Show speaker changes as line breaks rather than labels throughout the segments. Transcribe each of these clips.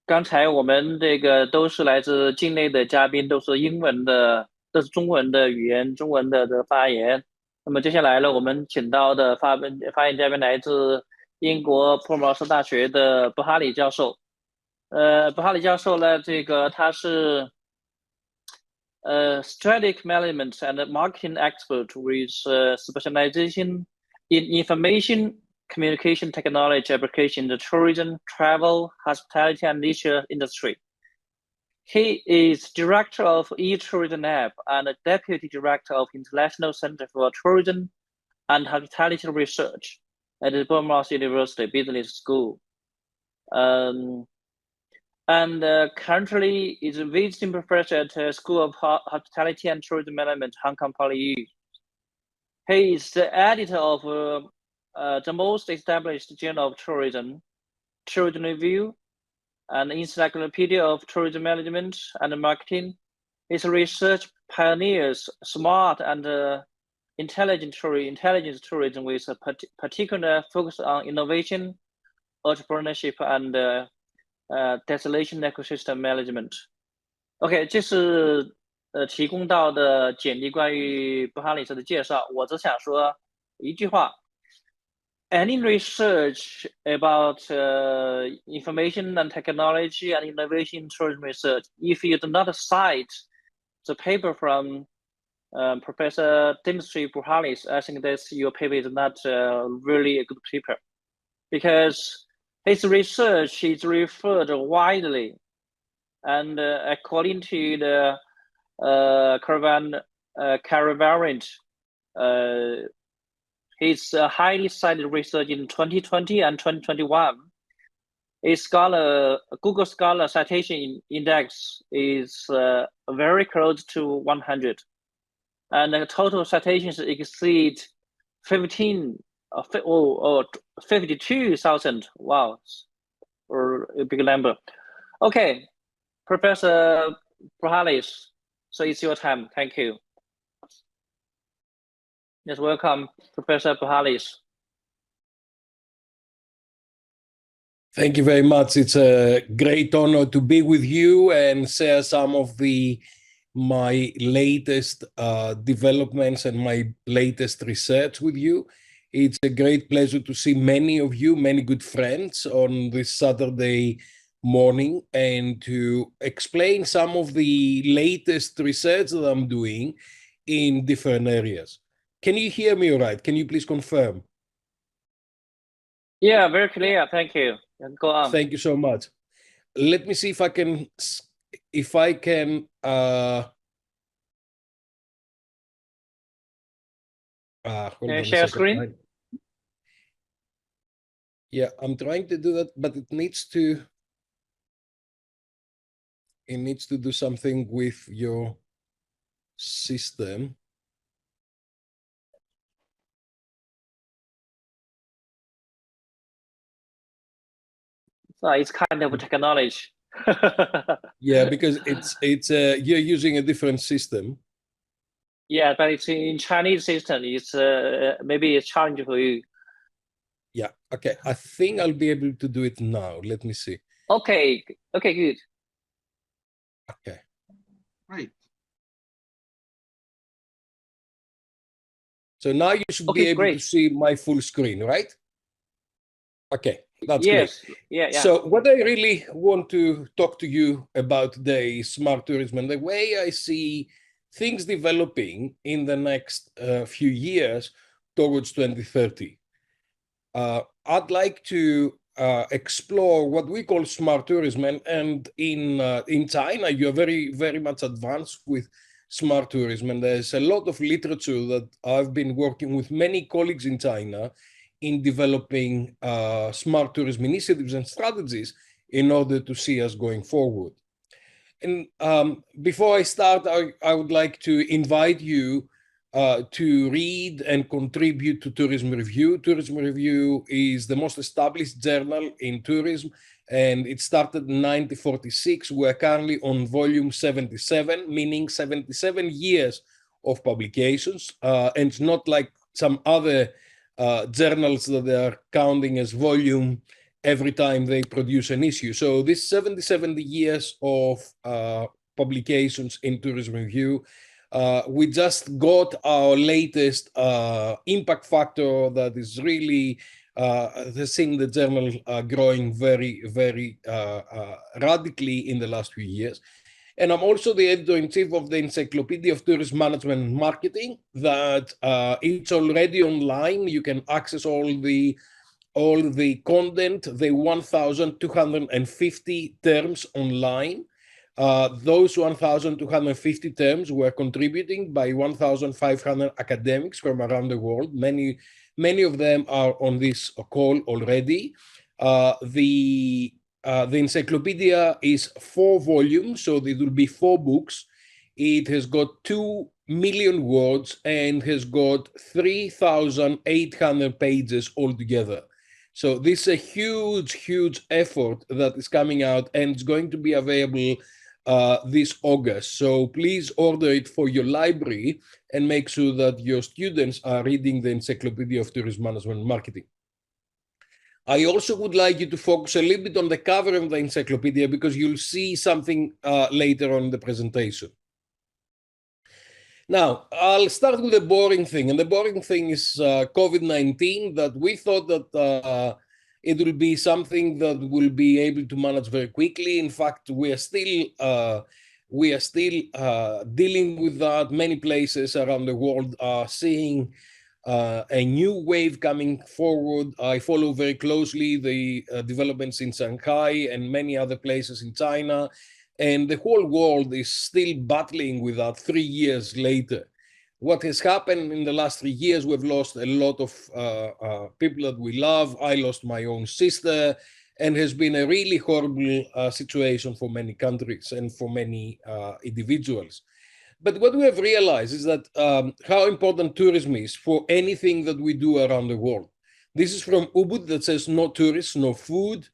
刚才我们这个都是来自境内的嘉宾，都是英文的，都是中文的语言，中文的发言。那么接下来呢，我们请到的发言嘉宾来自英国普罗斯大学的布哈里教授。布哈里教授呢，他是strategic management and marketing expert with specialization in information communication technology application in the tourism, travel, hospitality, and leisure industry. He is director of eTourism App and deputy director of International Center for Tourism and Hospitality Research at the Bournemouth University Business School. Currently is a visiting professor at the School of Hospitality and Tourism Management, Hong Kong Poly. He is the editor of the most established journal of tourism, Tourism Review, and Encyclopedia of Tourism Management and Marketing. His research pioneers smart and intelligent tourism with a particular focus on innovation, entrepreneurship, and destination ecosystem management. OK， 这是提供到的简历关于布哈里斯的介绍。我只想说一句话。Any research about information and technology and innovation in tourism research, if you do not cite the paper from Professor Dimitrios Buhalis, I think that your paper is not really a good paper, because his research is referred widely, and according to the Caravariant, his highly cited research in 2020 and 2021, Google Scholar citation index is very close to 100, and the total citations exceed 52,000. Wow, or a big number. Okay, Professor Buhalis, so it's your time. Thank you. Yes, welcome, Professor Buhalis.
Thank you very much. It's a great honor to be with you and share some of my latest developments and my latest research with you. It's a great pleasure to see many of you, many good friends on this Saturday morning, and to explain some of the latest research that I'm doing in different areas. Can you hear me all right? Can you please confirm?
Yeah, very clear. Thank you. Go on.
Thank you so much. Let me see if I can can
you share screen?
Yeah, I'm trying to do that, but it needs to do something with your system.
So it's kind of technology.
Yeah, because it's you're using a different system.
Yeah, but it's in Chinese system. It's maybe it's challenging for you.
Yeah. Okay. I think I'll be able to do it now. Let me see.
Okay. Okay. Good.
Okay.
Right.
So now you should be able to see my full screen, right? Okay. That's great.
Yeah.
So what I really want to talk to you about today is smart tourism, and the way I see things developing in the next few years towards 2030. I'd like to explore what we call smart tourism, and in China, you're very, very much advanced with smart tourism, and there's a lot of literature that I've been working with many colleagues in China in developing smart tourism initiatives and strategies in order to see us going forward. And before I start, I would like to invite you to read and contribute to Tourism Review. Tourism Review is the most established journal in tourism, and it started in 1946. We're currently on volume 77, meaning 77 years of publications. And it's not like some other journals that they are counting as volume every time they produce an issue. So this 70 years of publications in Tourism Review, we just got our latest impact factor that is really seeing the journal growing very, very radically in the last few years. And I'm also the editor-in-chief of the Encyclopedia of Tourism Management and Marketing, that it's already online. You can access all the content, the 1,250 terms online. Those 1,250 terms were contributing by 1,500 academics from around the world. Many of them are on this call already. The encyclopedia is 4 volumes, so it will be 4 books. It has got 2 million words and has got 3,800 pages altogether. So this is a huge, huge effort that is coming out, and it's going to be available this August. So please order it for your library and make sure that your students are reading the Encyclopedia of Tourism Management and Marketing. I also would like you to focus a little bit on the cover of the encyclopedia, because you'll see something later on in the presentation. Now, I'll start with the boring thing, and the boring thing is COVID-19, that we thought that it will be something that we'll be able to manage very quickly. In fact, we are still dealing with that. Many places around the world are seeing a new wave coming forward. I follow very closely the developments in Shanghai and many other places in China, and the whole world is still battling with that 3 years later. What has happened in the last 3 years, we've lost a lot of people that we love. I lost my own sister, and has been a really horrible situation for many countries and for many individuals. But what we have realized is that how important tourism is for anything that we do around the world. This is from Ubud that says no tourists, no food.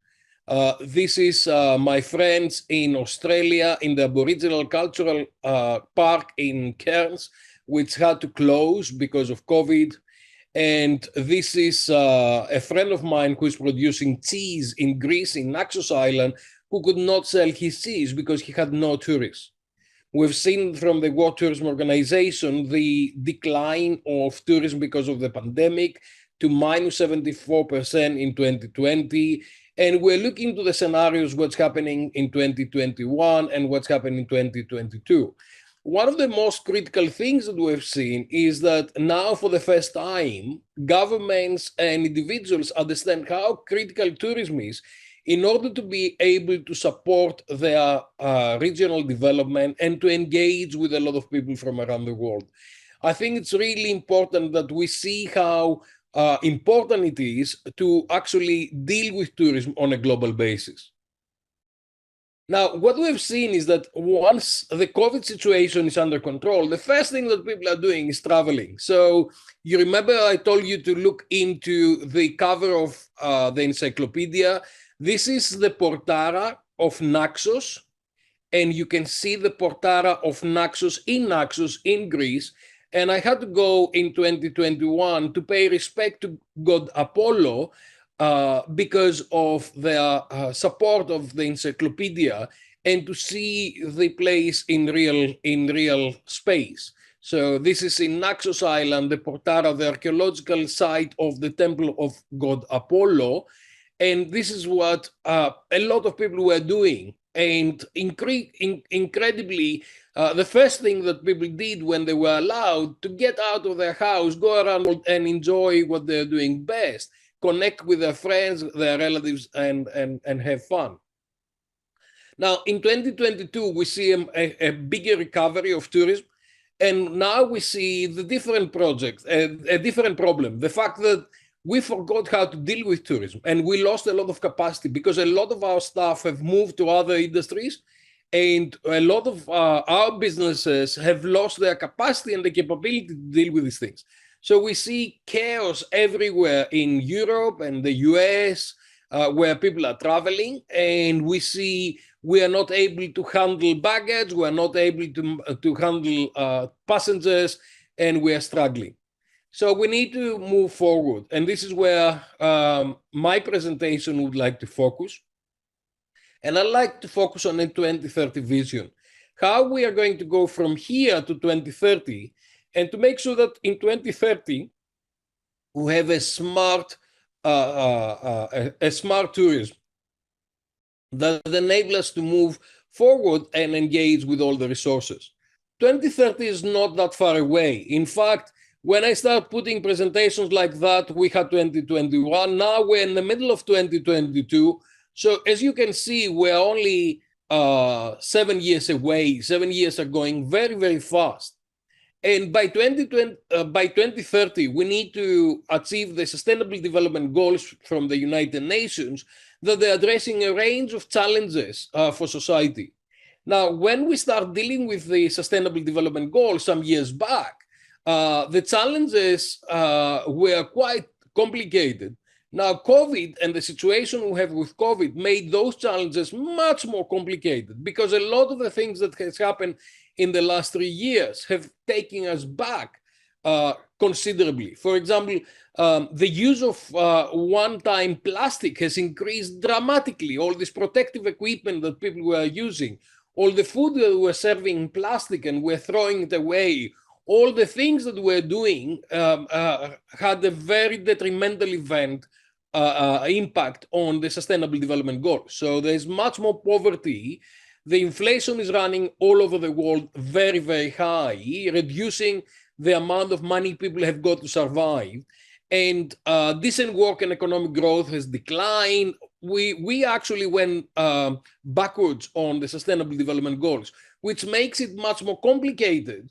This is my friends in Australia in the Aboriginal Cultural Park in Cairns, which had to close because of COVID. And this is a friend of mine who is producing cheese in Greece, in Naxos Island, who could not sell his cheese because he had no tourists. We've seen from the World Tourism Organization the decline of tourism because of the pandemic to minus 74% in 2020. And we're looking to the scenarios, what's happening in 2021 and what's happening in 2022. One of the most critical things that we've seen is that now, for the first time, governments and individuals understand how critical tourism is in order to be able to support their regional development and to engage with a lot of people from around the world. I think it's really important that we see how important it is to actually deal with tourism on a global basis. Now, what we've seen is that once the COVID situation is under control, the first thing that people are doing is traveling. So you remember I told you to look into the cover of the encyclopedia. This is the Portara of Naxos, and you can see the Portara of Naxos in Greece. And I had to go in 2021 to pay respect to God Apollo, because of their support of the encyclopedia, and to see the place in real space. So this is in Naxos Island, the Portara, the archaeological site of the temple of God Apollo. And this is what a lot of people were doing. And incredibly, the first thing that people did when they were allowed to get out of their house, go around and enjoy what they're doing best, connect with their friends, their relatives, and have fun. Now, in 2022, we see a bigger recovery of tourism. And now we see the different projects, a different problem. The fact that we forgot how to deal with tourism, and we lost a lot of capacity because a lot of our staff have moved to other industries, and a lot of our businesses have lost their capacity and the capability to deal with these things. So we see chaos everywhere in Europe and the US, where people are traveling, and we see we are not able to handle baggage, we are not able to handle passengers, and we are struggling. So we need to move forward. And this is where my presentation would like to focus. And I'd like to focus on a 2030 vision, how we are going to go from here to 2030, and to make sure that in 2030, we have a smart tourism that enable us to move forward and engage with all the resources. 2030 is not that far away. In fact, when I start putting presentations like that, we had 2021. Now we're in the middle of 2022. So as you can see, we're only 7 years away. 7 years are going very, very fast. And by 2030, we need to achieve the Sustainable Development Goals from the United Nations, that they're addressing a range of challenges for society. Now, when we start dealing with the Sustainable Development Goals some years back, the challenges were quite complicated. Now, COVID and the situation we have with COVID made those challenges much more complicated, because a lot of the things that has happened in the last 3 years have taken us back considerably. For example, the use of one-time plastic has increased dramatically. All this protective equipment that people were using, all the food that we're serving in plastic and we're throwing it away, all the things that we're doing had a very detrimental impact on the Sustainable Development Goals. So there's much more poverty. The inflation is running all over the world very, very high, reducing the amount of money people have got to survive. And decent work and economic growth has declined. We actually went backwards on the Sustainable Development Goals, which makes it much more complicated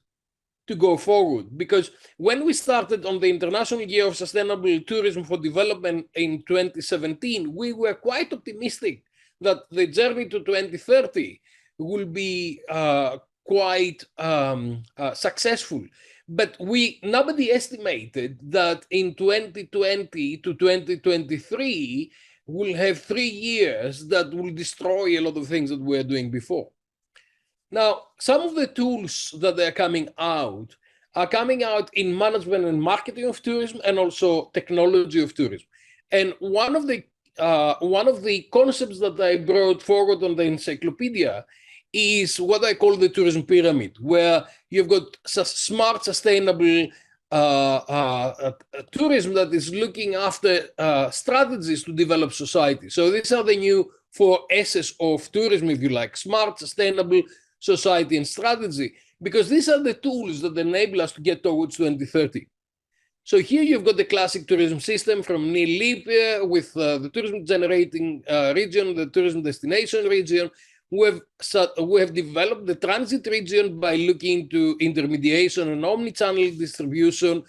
to go forward. Because when we started on the International Year of Sustainable Tourism for Development in 2017, we were quite optimistic that the journey to 2030 will be quite successful. But nobody estimated that in 2020 to 2023, we'll have 3 years that will destroy a lot of things that we were doing before. Now, some of the tools that are coming out in management and marketing of tourism, and also technology of tourism. And one of the concepts that I brought forward on the encyclopedia is what I call the tourism pyramid, where you've got smart, sustainable tourism that is looking after strategies to develop society. So these are the new 4 S's of tourism, if you like: smart, sustainable, society, and strategy, because these are the tools that enable us to get towards 2030. So here you've got the classic tourism system from Neil Leap with the tourism generating region, the tourism destination region. We have developed the transit region by looking into intermediation and omni-channel distribution,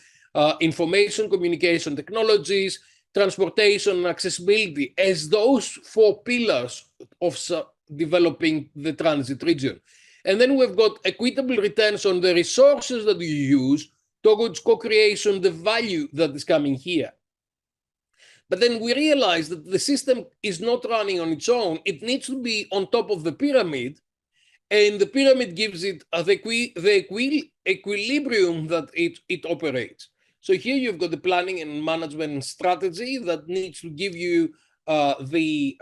information communication technologies, transportation, and accessibility as those 4 pillars of developing the transit region. And then we've got equitable returns on the resources that you use towards co-creation, the value that is coming here. But then we realize that the system is not running on its own. It needs to be on top of the pyramid, and the pyramid gives it the equilibrium that it operates. So here you've got the planning and management strategy that needs to give you the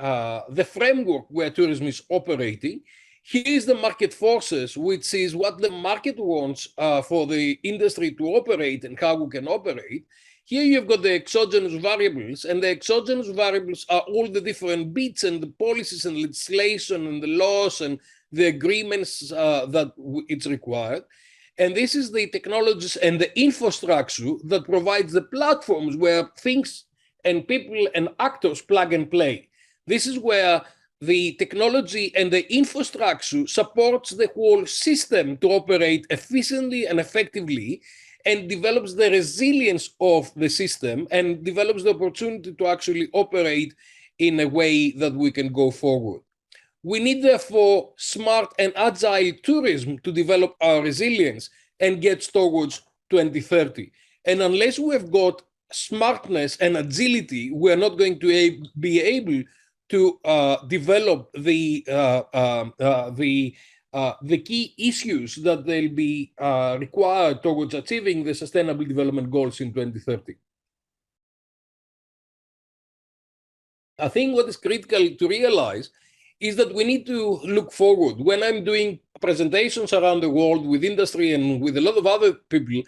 framework where tourism is operating. Here is the market forces, which is what the market wants for the industry to operate and how we can operate. Here you've got the exogenous variables, and the exogenous variables are all the different bits and the policies and legislation and the laws and the agreements that it's required. And this is the technologies and the infrastructure that provides the platforms where things and people and actors plug and play. This is where the technology and the infrastructure supports the whole system to operate efficiently and effectively, and develops the resilience of the system and develops the opportunity to actually operate in a way that we can go forward. We need, therefore, smart and agile tourism to develop our resilience and get towards 2030. And unless we have got smartness and agility, we're not going to be able to develop the the key issues that they'll be required towards achieving the Sustainable Development Goals in 2030. I think what is critical to realize is that we need to look forward. When I'm doing presentations around the world with industry and with a lot of other people,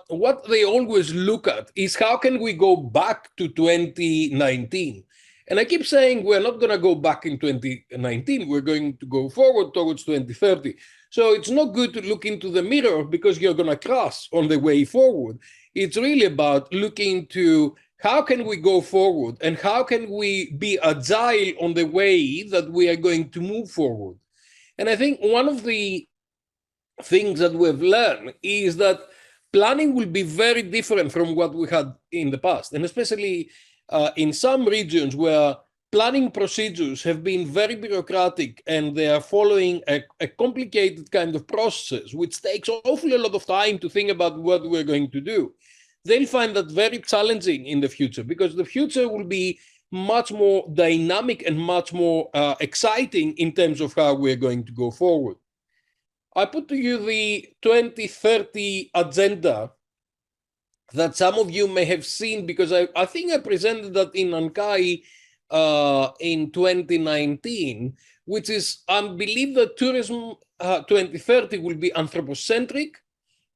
what they always look at is how can we go back to 2019? And I keep saying we're not going to go back in 2019. We're going to go forward towards 2030. So it's not good to look into the mirror because you're going to crash on the way forward. It's really about looking to how can we go forward and how can we be agile on the way that we are going to move forward. And I think one of the things that we've learned is that planning will be very different from what we had in the past, and especially in some regions where planning procedures have been very bureaucratic and they are following a complicated kind of process, which takes awfully a lot of time to think about what we're going to do. They'll find that very challenging in the future because the future will be much more dynamic and much more exciting in terms of how we're going to go forward. I put to you the 2030 agenda that some of you may have seen because I think I presented that in Shanghai in 2019, which is I believe that tourism 2030 will be anthropocentric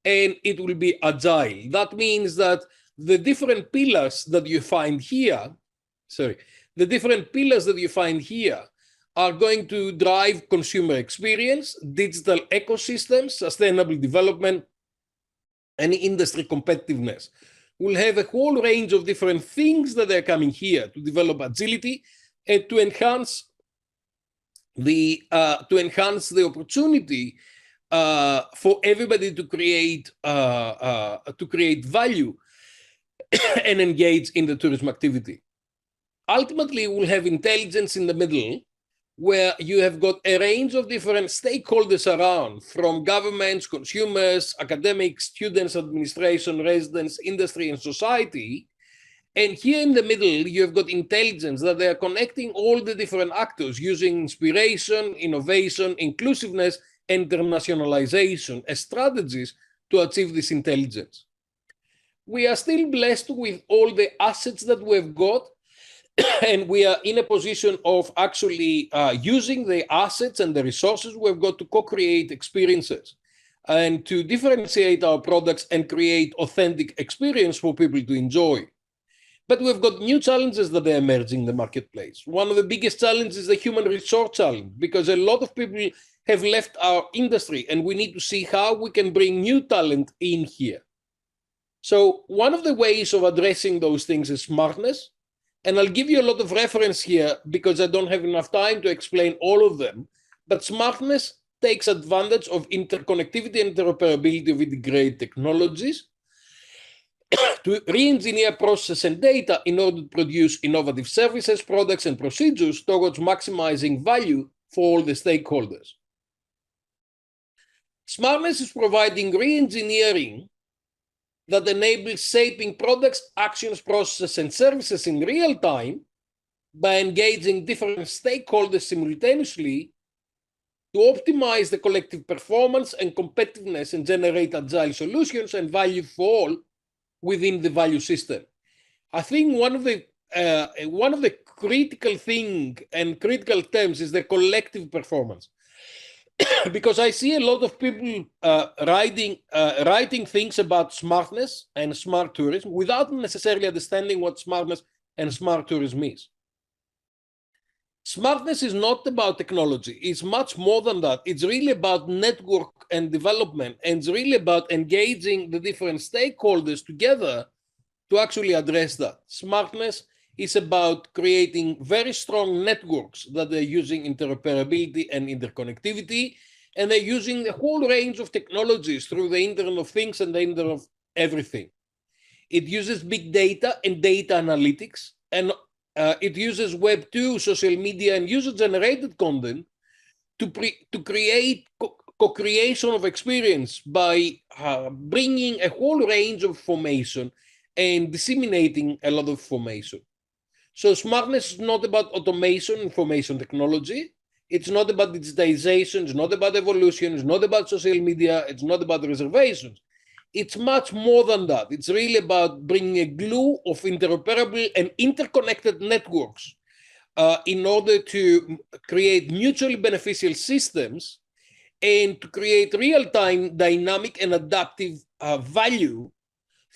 and it will be agile. That means that the different pillars that you find here, are going to drive consumer experience, digital ecosystems, sustainable development, and industry competitiveness. We'll have a whole range of different things that are coming here to develop agility and to enhance the opportunity for everybody to create value and engage in the tourism activity. Ultimately, we'll have intelligence in the middle, where you have got a range of different stakeholders around, from governments, consumers, academics, students, administration, residents, industry, and society. And here in the middle, you've got intelligence that they are connecting all the different actors using inspiration, innovation, inclusiveness, internationalization as strategies to achieve this intelligence. We are still blessed with all the assets that we've got, and we are in a position of actually using the assets and the resources we've got to co-create experiences and to differentiate our products and create authentic experience for people to enjoy. But we've got new challenges that are emerging in the marketplace. One of the biggest challenges is the human resource challenge, because a lot of people have left our industry and we need to see how we can bring new talent in here. So one of the ways of addressing those things is smartness. And I'll give you a lot of reference here because I don't have enough time to explain all of them. But smartness takes advantage of interconnectivity and interoperability of integrated technologies to re-engineer process and data in order to produce innovative services, products, and procedures towards maximizing value for all the stakeholders. Smartness is providing re-engineering that enables shaping products, actions, processes, and services in real time by engaging different stakeholders simultaneously to optimize the collective performance and competitiveness and generate agile solutions and value for all within the value system. I think one of the critical thing and critical terms is the collective performance. Because I see a lot of people writing things about smartness and smart tourism without necessarily understanding what smartness and smart tourism is. Smartness is not about technology. It's much more than that. It's really about network and development, and it's really about engaging the different stakeholders together to actually address that. Smartness is about creating very strong networks that are using interoperability and interconnectivity, and they're using the whole range of technologies through the Internet of Things and the Internet of Everything. It uses big data and data analytics, and it uses Web 2, social media, and user-generated content to create co-creation of experience by bringing a whole range of information and disseminating a lot of information. So smartness is not about automation, information technology. It's not about digitization, it's not about evolution, it's not about social media, it's not about reservations. It's much more than that. It's really about bringing a glue of interoperable and interconnected networks in order to create mutually beneficial systems and to create real-time dynamic and adaptive value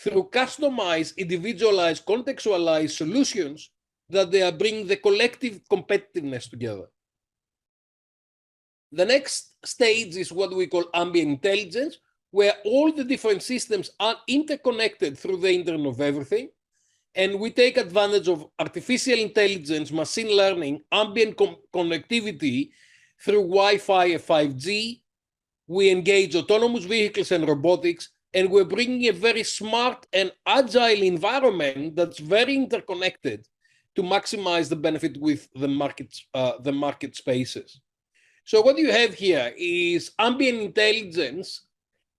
through customized, individualized, contextualized solutions that they are bringing the collective competitiveness together. The next stage is what we call ambient intelligence, where all the different systems are interconnected through the Internet of Everything. And we take advantage of artificial intelligence, machine learning, ambient connectivity through Wi-Fi and 5G. We engage autonomous vehicles and robotics, and we're bringing a very smart and agile environment that's very interconnected to maximize the benefit with the market spaces. So what you have here is ambient intelligence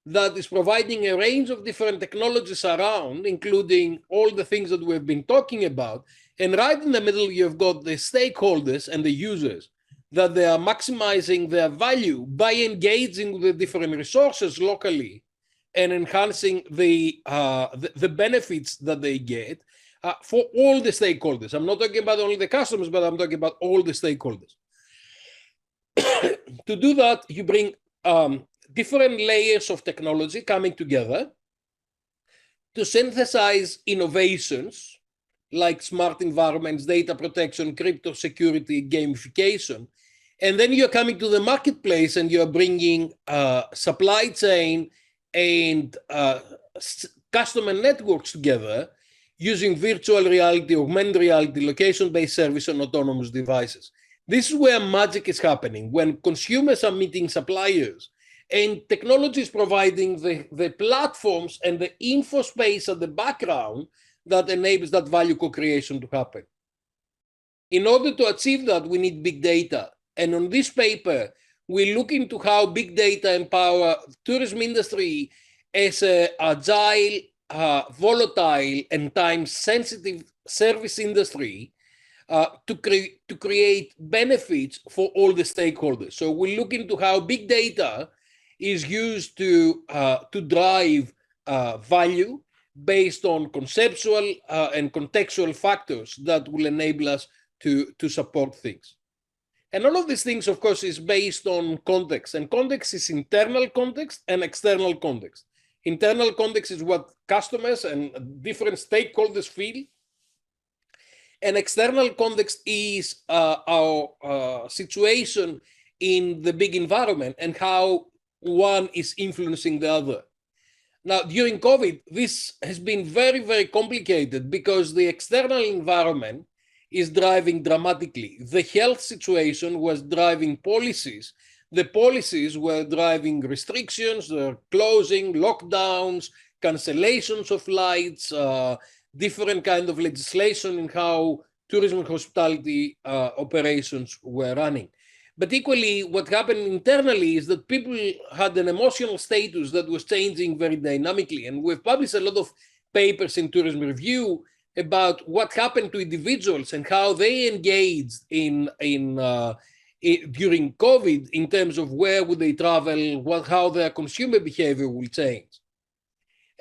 that is providing a range of different technologies around, including all the things that we've been talking about. And right in the middle, you've got the stakeholders and the users, that they are maximizing their value by engaging with the different resources locally and enhancing the benefits that they get for all the stakeholders. I'm not talking about only the customers, but I'm talking about all the stakeholders. To do that, you bring different layers of technology coming together to synthesize innovations like smart environments, data protection, crypto security, gamification. And then you're coming to the marketplace and you're bringing supply chain and customer networks together using virtual reality, augmented reality, location-based service, and autonomous devices. This is where magic is happening, when consumers are meeting suppliers and technology is providing the platforms and the info space at the background that enables that value co-creation to happen. In order to achieve that, we need big data. And on this paper, we look into how big data empower tourism industry as an agile, volatile, and time-sensitive service industry to create benefits for all the stakeholders. So we look into how big data is used to drive value based on conceptual and contextual factors that will enable us to support things. And all of these things, of course, is based on context. And context is internal context and external context. Internal context is what customers and different stakeholders feel. And external context is our situation in the big environment and how one is influencing the other. Now, during COVID, this has been very, very complicated because the external environment is driving dramatically. The health situation was driving policies. The policies were driving restrictions, closing, lockdowns, cancellations of flights, different kind of legislation in how tourism and hospitality operations were running. But equally, what happened internally is that people had an emotional status that was changing very dynamically. And we've published a lot of papers in Tourism Review about what happened to individuals and how they engaged during COVID in terms of where would they travel, how their consumer behavior will change.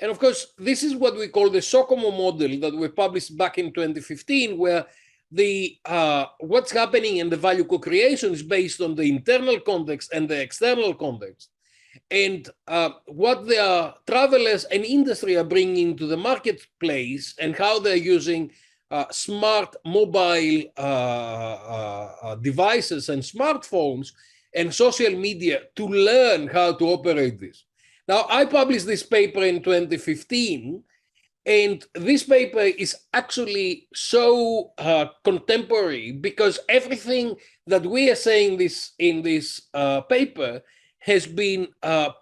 And of course, this is what we call the SOCOMO model that we published back in 2015, where what's happening in the value co-creation is based on the internal context and the external context. And what the travelers and industry are bringing to the marketplace and how they're using smart mobile devices and smartphones and social media to learn how to operate this. Now, I published this paper in 2015, and this paper is actually so contemporary because everything that we are saying in this paper has been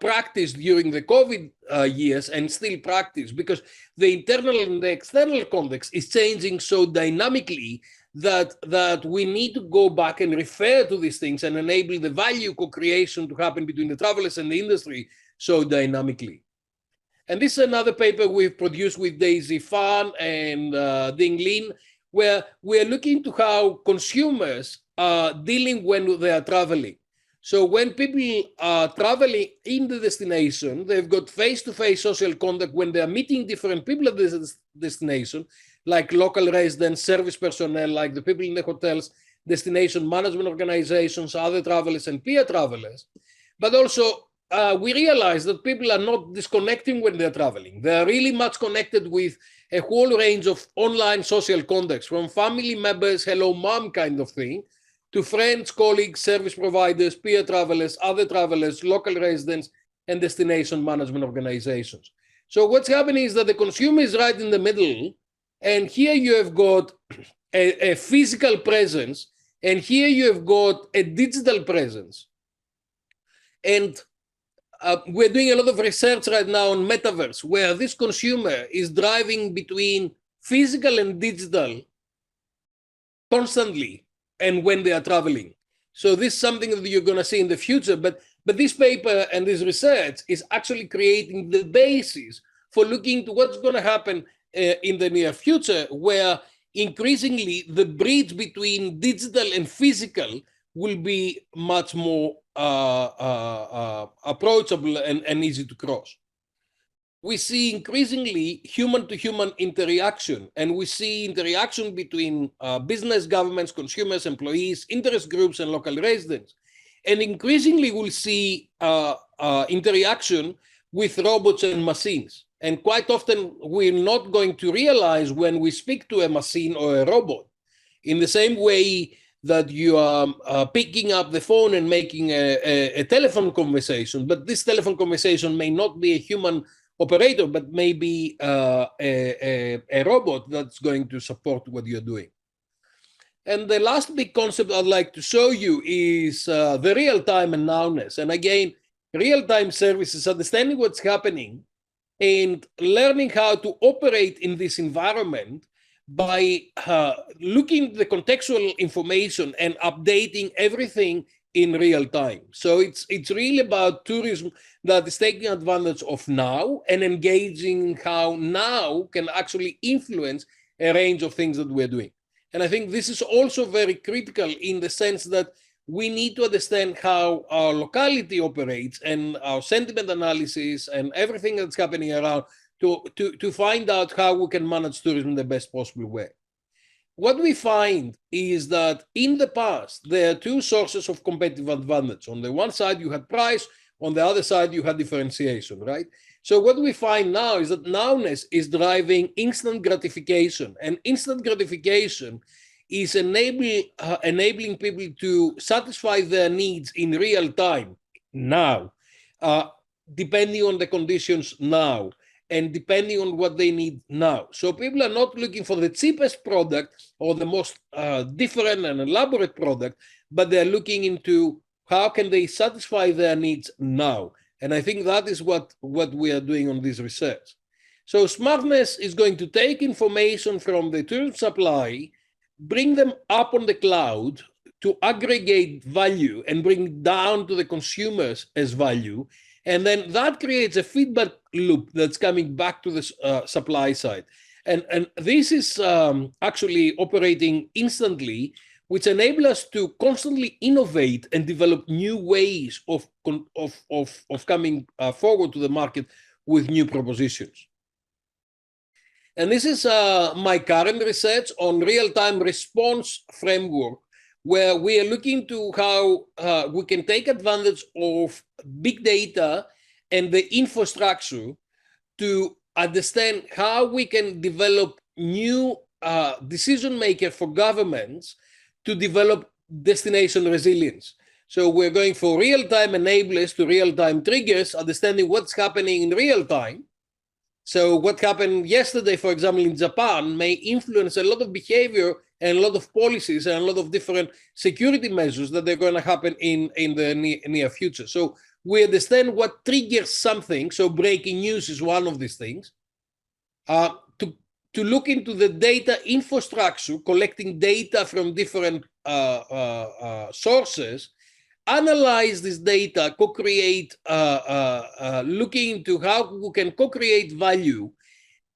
practiced during the COVID years and still practiced, because the internal and the external context is changing so dynamically that we need to go back and refer to these things and enable the value co-creation to happen between the travelers and the industry so dynamically. And this is another paper we've produced with Daisy Fan and Ding Lin, where we're looking to how consumers dealing when they are traveling. So when people are traveling in the destination, they've got face-to-face social contact when they are meeting different people at this destination, like local residents, service personnel, like the people in the hotels, destination management organizations, other travelers, and peer travelers. But also, we realize that people are not disconnecting when they're traveling. They are really much connected with a whole range of online social contacts, from family members, hello mom kind of thing, to friends, colleagues, service providers, peer travelers, other travelers, local residents, and destination management organizations. So what's happening is that the consumer is right in the middle, and here you have got a physical presence, and here you have got a digital presence. And we're doing a lot of research right now on metaverse, where this consumer is driving between physical and digital constantly, and when they are traveling. So this is something that you're going to see in the future. But this paper and this research is actually creating the basis for looking to what's going to happen in the near future, where increasingly the bridge between digital and physical will be much more approachable and easy to cross. We see increasingly human-to-human interaction, and we see interaction between business, governments, consumers, employees, interest groups, and local residents. And increasingly, we'll see interaction with robots and machines. And quite often, we're not going to realize when we speak to a machine or a robot, in the same way that you are picking up the phone and making a telephone conversation, but this telephone conversation may not be a human operator, but maybe a robot that's going to support what you're doing. And the last big concept I'd like to show you is the real-time and nowness. And again, real-time services, understanding what's happening and learning how to operate in this environment by looking at the contextual information and updating everything in real time. So it's really about tourism that is taking advantage of now and engaging how now can actually influence a range of things that we're doing. And I think this is also very critical in the sense that we need to understand how our locality operates and our sentiment analysis and everything that's happening around to find out how we can manage tourism in the best possible way. What we find is that in the past, there are two sources of competitive advantage. On the one side, you had price. On the other side, you had differentiation, right? So what we find now is that nowness is driving instant gratification. And instant gratification is enabling people to satisfy their needs in real time now, depending on the conditions now, and depending on what they need now. So people are not looking for the cheapest product or the most different and elaborate product, but they're looking into how can they satisfy their needs now. And I think that is what we are doing on this research. So smartness is going to take information from the tourism supply, bring them up on the cloud to aggregate value and bring it down to the consumers as value. And then that creates a feedback loop that's coming back to the supply side. And this is actually operating instantly, which enables us to constantly innovate and develop new ways of coming forward to the market with new propositions. And this is my current research on real-time response framework, where we are looking to how we can take advantage of big data and the infrastructure to understand how we can develop new decision maker for governments to develop destination resilience. So we're going for real-time enablers to real-time triggers, understanding what's happening in real time. So what happened yesterday, for example, in Japan may influence a lot of behavior and a lot of policies and a lot of different security measures that are going to happen in the near future. So we understand what triggers something. So breaking news is one of these things. To look into the data infrastructure, collecting data from different sources, analyze this data, co-create, looking into how we can co-create value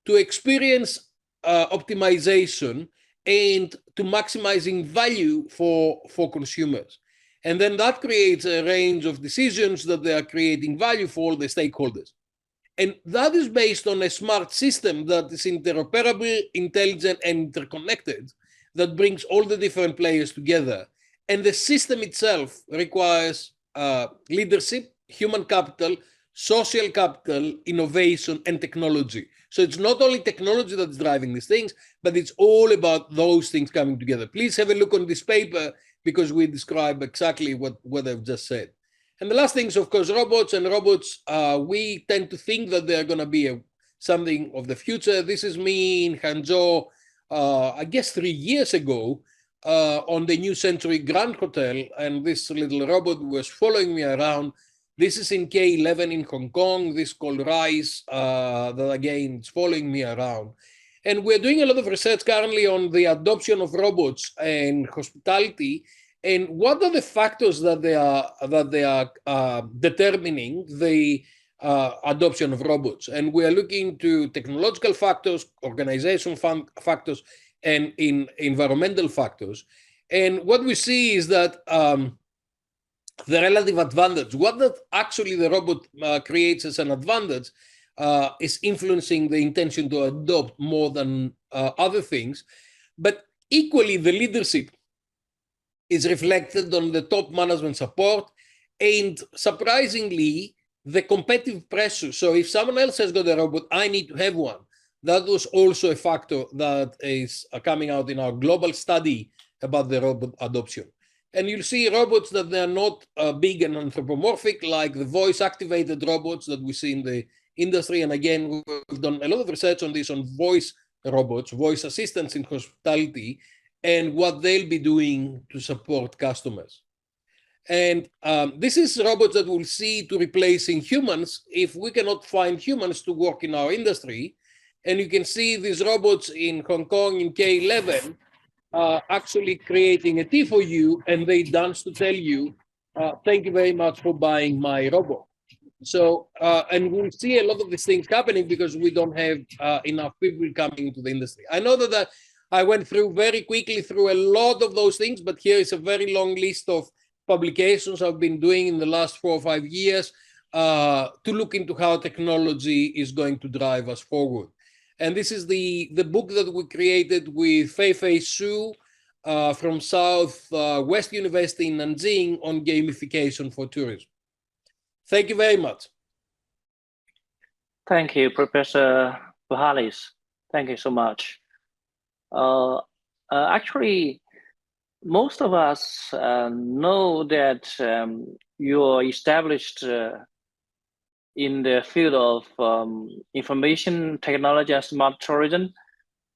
to experience optimization and to maximizing value for consumers. And then that creates a range of decisions that they are creating value for all the stakeholders. And that is based on a smart system that is interoperable, intelligent, and interconnected, that brings all the different players together. And the system itself requires leadership, human capital, social capital, innovation, and technology. So it's not only technology that's driving these things, but it's all about those things coming together. Please have a look on this paper, because we describe exactly what I've just said. And the last thing is, of course, robots. And robots, we tend to think that they're going to be something of the future. This is me in Hangzhou, I guess 3 years ago, on the New Century Grand Hotel. And this little robot was following me around. This is in K11 in Hong Kong. This is called Rise, that again is following me around. And we're doing a lot of research currently on the adoption of robots in hospitality, and what are the factors that they are determining the adoption of robots. And we are looking to technological factors, organization factors, and in environmental factors. And what we see is that the relative advantage, what that actually the robot creates as an advantage, is influencing the intention to adopt more than other things. But equally, the leadership is reflected on the top management support, and surprisingly, the competitive pressure. So if someone else has got a robot, I need to have one. That was also a factor that is coming out in our global study about the robot adoption. And you'll see robots that they are not big and anthropomorphic, like the voice-activated robots that we see in the industry. And again, we've done a lot of research on this, on voice robots, voice assistants in hospitality, and what they'll be doing to support customers. And this is robots that we'll see to replacing humans if we cannot find humans to work in our industry. And you can see these robots in Hong Kong in K11 actually creating a tea for you, and they dance to tell you, thank you very much for buying my robot. So, and we'll see a lot of these things happening because we don't have enough people coming into the industry. I know that I went through very quickly through a lot of those things, but here is a very long list of publications I've been doing in the last 4 or 5 years to look into how technology is going to drive us forward. And this is the book that we created with Fei Su from Southwest University in Nanjing on gamification for tourism. Thank you very much.
Thank you, Professor Buhalis. Thank you so much. Actually, most of us know that you're established in the field of information technology and smart tourism.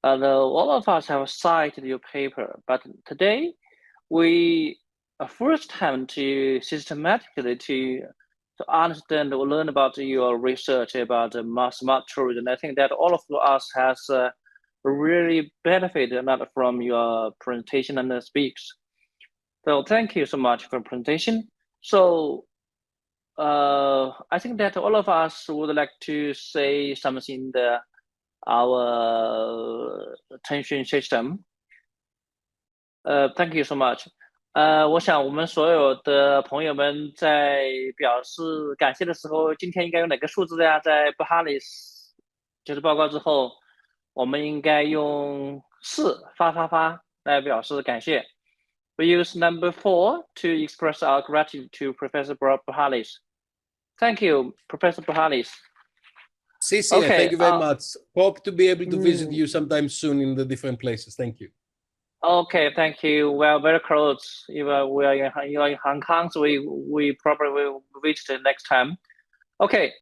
All of us have cited your paper, but today we first have to systematically to understand or learn about your research about smart tourism. I think that all of us has really benefited a lot from your presentation and the speaks. So thank you so much for the presentation. So I think that all of us would like to say something in our attention system. Thank you so much. 我想我们所有的朋友们在表示感谢的时候，今天应该用哪个数字呀？在 Buhalis 就是报告之后，我们应该用4发来表示感谢。We use number 4 to express our gratitude to Professor Buhalis. Thank you, Professor Buhalis.
Cici, okay, thank you very much. Hope to be able to visit you sometime soon in the different places. Thank you.
Okay, thank you. We are very close. You are in Hong Kong, so we probably will visit next time. Okay.